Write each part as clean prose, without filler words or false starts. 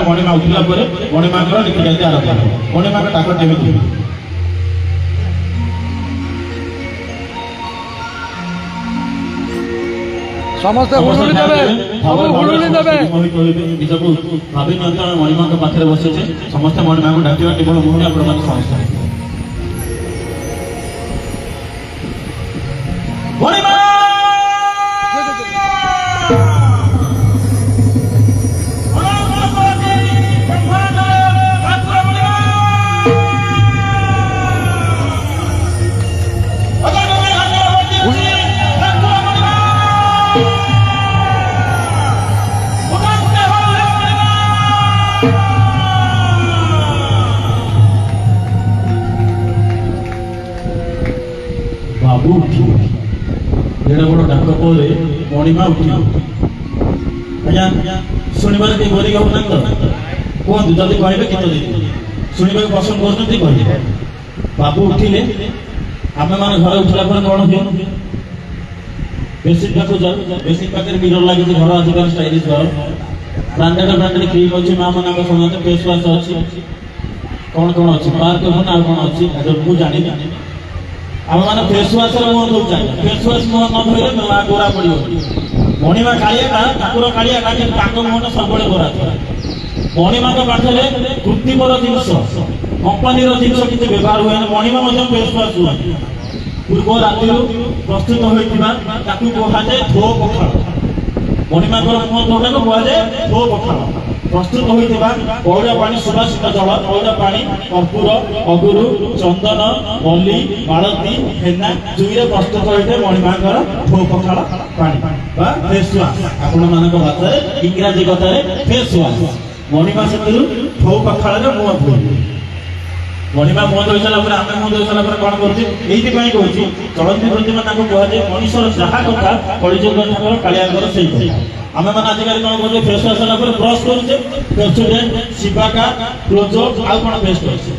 मणिमा उठला मणिमा नीतिकांति आरंभ मणिमा डाक केमी समस्त हुलुली देबे सब हुलुली देबे निजको भावी नियंत्रण मणिमा पाखे बसी समस्त मणिमा को डाकिबा केवल मुहूर्त आपण माने समस्त मणिमा बाबू उठी जेड़ा बड़ डाक पर मणिमा उठी आज्ञा शुणवार के गोरी गाँव ना तो कहतु जल्दी कहे गीत दे शुणा पसंद कर कहे बाबू उठिले आम मैंने घर उठला कौन हुए बेसिन पाक बेसिन पाखे मिरर लगे घर आजिकल स्टाइलिश घर ब्रांडेड ब्रांडेड क्रीम अच्छी माँ मैंने शुणा फेस वाश अच्छी कौन कौन अच्छी पार्क ना कौन अच्छी मुझे जानी आम मैंने फेस वाश मुह धो फेस वाश मुह न धोले गोरा पड़ो मणिमा कालिया ठाकुर कालिया मुहटा सब गोरा था मणिमा पाखे कृत्रिमर जिनस कंपानी जिनस किसी व्यवहार हुए मणिमा फेस वाश हुए पूर्व राति प्रस्तुत होता कहुए धो पखाड़ मणिमा मुह धोटा को कहुए धो पखाड़ प्रस्तुत होता पौड़ा पानी सुबासित जल पौड़ा पानी कर्पूर अगुरु चंदन मल्ली मालती हेना जुईरे प्रस्तुत होता मणिमा धो पखाड़ पानी फेस वाश आपण मान भाषा इंग्राजी कथा फेस वाश मणिमा से धो पखाड़ मुह धो मणिमा मुह धोई सारा आम मुह धोई सारा कौन करुचे कहूँ चलती प्रतिमा कहुए मनीषर जहाँ कथा कलिजुग ठाकुर कालिया से आम मैंने आजिकल कौन कर फेस वाश सारा ब्रश करुचे पेप्सोडेंट शिवाका क्लोजअप आउ कौन बेस्ट अच्छे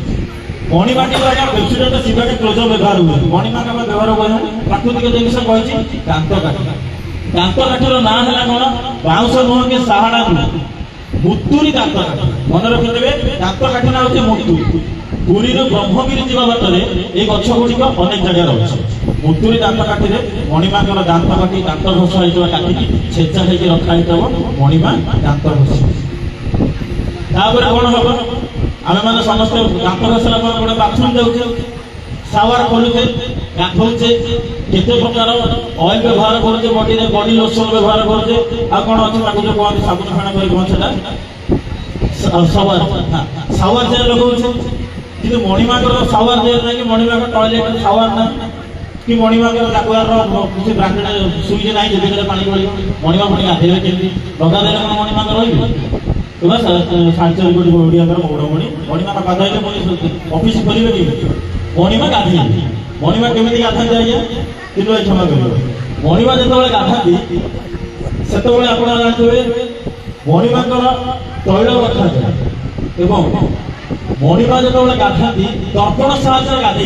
मणिमा पेप्सोडेंट शिवाका क्लोजअप व्यवहार हुए मणिमा व्यवहार हुए प्राकृतिक जिन कही दांत काठर ना है कौन बाउंश नुह के साहाड़ा नुह मुतुरी दांत काठ मन रखिथे दांत काठ ना हूँ मुतुरी पुरी ब्रह्मगिरी जावा बाटर ये गछ गुड़िक अनेक जगह रही मुतुरी दांत काठी मणिमा दांत काटी दांत घसा होता काटिकी छेचा होकर रखा हो मणिमा दांत घसी तापर कौन हम आम मैंने समस्त दांत घसला गोटे बाथरूम जाऊे सावर खोलुचे गाधौचे केते प्रकार ऑयल व्यवहार करुचे बॉडी रे बॉडी लोशन व्यवहार करुचे आ कौन अच्छे जो कहते साबुन फेण कर कौन सावर सावर जेल लगाऊे कि मणिमा सावर जेल ना कि मणिमा टॉयलेट सावर ना कि मणिमा जागुआर किसी ब्रांडेड सुविधा ना जब पानी पड़े मणिमा पुणी गाधे केमी लगा देने कौन मणिमा रही साढ़े 4 कोटी ओडिया मौड़मणि मणिमा गाधे ऑफिस खोलिए कि मणिमा गाधे मणिमा केमी गाधा जाए कि क्षमा कर मणिमा जो गाधाती से आप जानते मणिमा तैल रखा जाए मणिमा जो गाधाती दर्पण साहाଯ୍य गाधे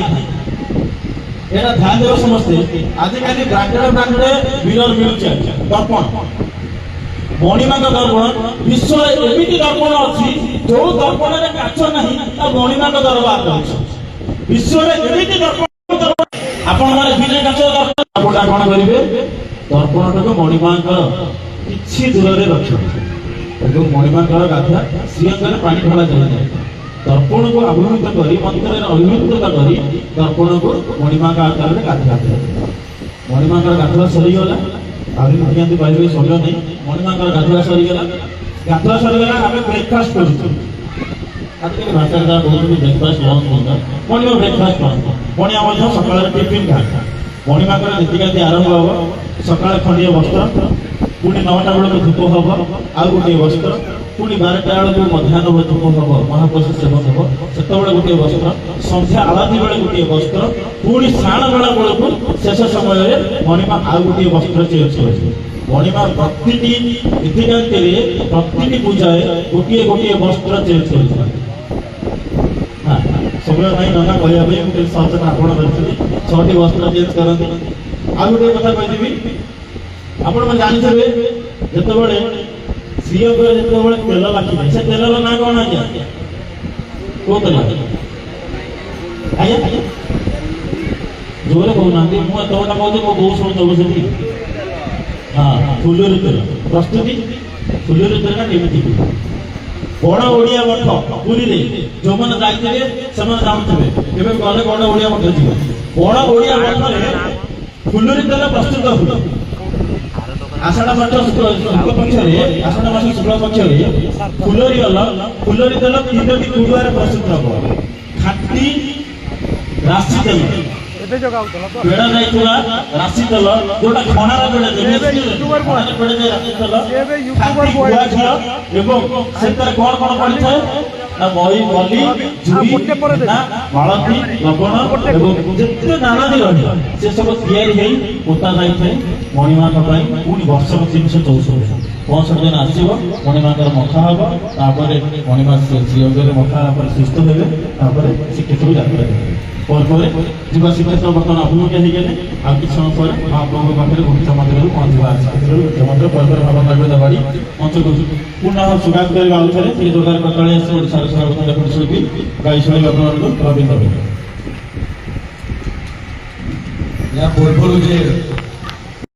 यहाँ ध्यान देव समस्ते आजिकल ब्रांडेड ब्रांडेड मिरर मिलूचे दर्पण मणिमा दर्पण विश्व एमती दर्पण अच्छी जो दर्पण में काच ना मणिमा दरबार विश्व एमती दर्पण आपण मैंने बिना काच दर्पण कौन करेंगे दर्पण टाक मणिमा कि दूर रखिए मणिमा गाधा श्रीअंग पानी ढला जाए दर्पण को अभिमुख कर मंत्र अभिमुखता कर दर्पण को मणिमा आकार में गाधा मणिमा गाधुआ सरीगला आगे पारे समय नहीं मणिमा गाधुआ सरीगला गाधुआ सरीगला आम ब्रेकफास्ट कर भाषा जहाँ कहते ब्रेकफास्ट लंच होता मणिमा ब्रेकफास्ट मणिमा सकाल टिफिन खा मणिमा नीतिकांति आरंभ हम सकाल खंडीय वस्त्र पुणी 9टा बेलू धूप हम आउ गोटे वस्त्र पुणी 12टा बेलू मध्याह्न धूप हम महाप्रसाद सेवन हम से गोटे वस्त्र संध्या आरती बेले गोटे वस्त्र पुणी साण बेला बेलू शेष समय मणिमा आउ गोटे वस्त्र चेंज कर मणिमा प्रति नीतिकांति प्रति पूजाए गोटे गोटे वस्त्र चेंज कर समय नहीं ना कहते सहजन आपण 6टी वस्त्र चेंज करते आ गोटे कथा कही आपण मैंने जानते जो ଶ୍ରୀଅଙ୍ଗରେ ଯେତେବେଳେ ତେଲ ବାକିବେ ସେ ତେଲର ନାଁ କଣ ଆଜ୍ଞା? କୋଉ ତେଲ? ଆଜ୍ଞା ଜୋରେ କହୁନାହାନ୍ତି, ମୁଁ ଏତେ କଥା କହୁଛି ମୋ ବୋଉ ଶୁଣୁଥିବ ସେଠି। ହଁ, ଫୁଲୁରି ତେଲ ପ୍ରସ୍ତୁତି। ଫୁଲୁରି ତେଲଟା କେମିତି ହୁଏ? ବଡ ଓଡିଆ ମଠ ପୁରୀରେ ଯୋଉମାନେ ଯାଇଥିବେ ସେମାନେ ଜାଣୁଥିବେ। ଏବେ ଗଲେ ବଡ ଓଡିଆ ମଠ ଯିବେ। ବଡ ଓଡିଆ ମଠରେ ଫୁଲୁରି ତେଲ ପ୍ରସ୍ତୁତ ହୁଏ। ଆଷାଢ ମାସ ଶୁକ୍ଳ ପକ୍ଷରେ, ଆଷାଢ ମାସ ଶୁକ୍ଳ ପକ୍ଷରେ ଫୁଲୁରି ତେଲ 3ଟି ଗୁରୁବାରେ ପ୍ରସ୍ତୁତ ହବ। ଖାଣ୍ଟି ରାଶି ତେଲ, ବେड़ा ଯାଇଥିବା ରାଶି ତେଲ, ଯୋଉଟା ଖଣାରେ ବେଡ଼ା ଯାଏ, ଖଣାରେ ବେଡ଼ା ଯାଏ ରାଶି ତେଲ, ଖାଣ୍ଟି ଗୁଆ ଘିଅ, ଏବଂ ସେଥିରେ କଣ କଣ ପଡିଥାଏ ନା ମଇ, ମଲି, ଜୁଇ, ନା ହଳଦୀ, ଲବଣ ଏବଂ ଯେତେ ନାନାଦି ରହିବ ସେ ସବୁ ତିଆରି ହେଇ ପୋତା ଯାଇଥାଏ ମଣିମାଙ୍କ ପାଇଁ। ପୁଣି ବର୍ଷକ 364 ଦିନ ଆସିବ, ମଣିମାଙ୍କର ମଖା ହବ, ତାପରେ ମଣିମା ଶ୍ରୀଅଙ୍ଗରେ ମଖା ହେବା ପରେ ସୁସ୍ଥ ହେବେ, ତାପରେ ଶ୍ରୀକ୍ଷେତ୍ରକୁ ଯାତ୍ରା ହେବେ। ପରେ ଯିବା ଶ୍ରୀକ୍ଷେତ୍ର ବର୍ତ୍ତମାନ ଅଭିମୁଖୀ ହେଇଗଲେ ଆଉ କିଛି ସମୟ ପରେ ମହାପ୍ରଭୁଙ୍କ ପାଖରେ ଗୁଣ୍ଡିଚା ମନ୍ଦିରରୁ ପହଞ୍ଚିବା। ଶ୍ରୀକ୍ଷେତ୍ରରୁ ଗୁଣ୍ଡିଚା ମନ୍ଦିର ପରେ ଭାବ ନୈବେଦ୍ୟ ବାଡ଼ି ମଞ୍ଚ କରୁଛୁ। ପୁନଃ ସୁଗାତ କରିବା ଆଉଥରେ ଶ୍ରୀ ଦୁର୍ଗାର କଟାଳି ଆସି ଓଡ଼ିଶାର ସର୍ବପ୍ରଥମ ରେକର୍ଡ ଶିଳ୍ପୀ ଗାଇ ଶୁଣିବା ଆପଣମାନଙ୍କୁ ରବୀନ୍ଦ୍ର। ଏହା ପୂର୍ବରୁ ଯେ